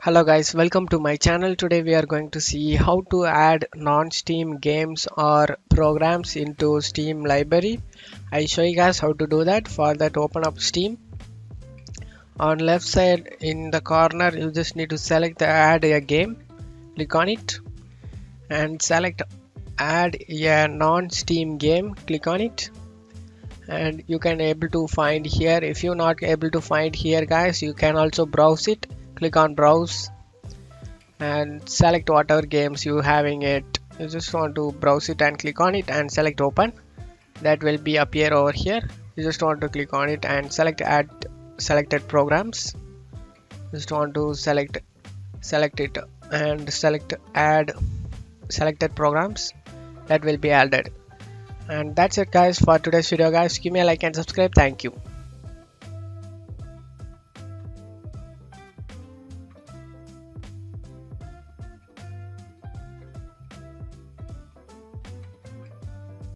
Hello guys, welcome to my channel. Today we are going to see how to add non-Steam games or programs into Steam library. I show you guys how to do that. For that, open up Steam. On left side in the corner, you just need to select the add a game. Click on it and select add a non-Steam game. Click on it and you can able to find here. If you're not able to find here guys, you can also browse it. Click on browse and select whatever games you having it. You just want to browse it and click on it and select open. That will be appear over here. You just want to click on it and select add selected programs. Just want to select it and select add selected programs. That will be added. And that's it guys for today's video guys. Give me a like and subscribe. Thank you.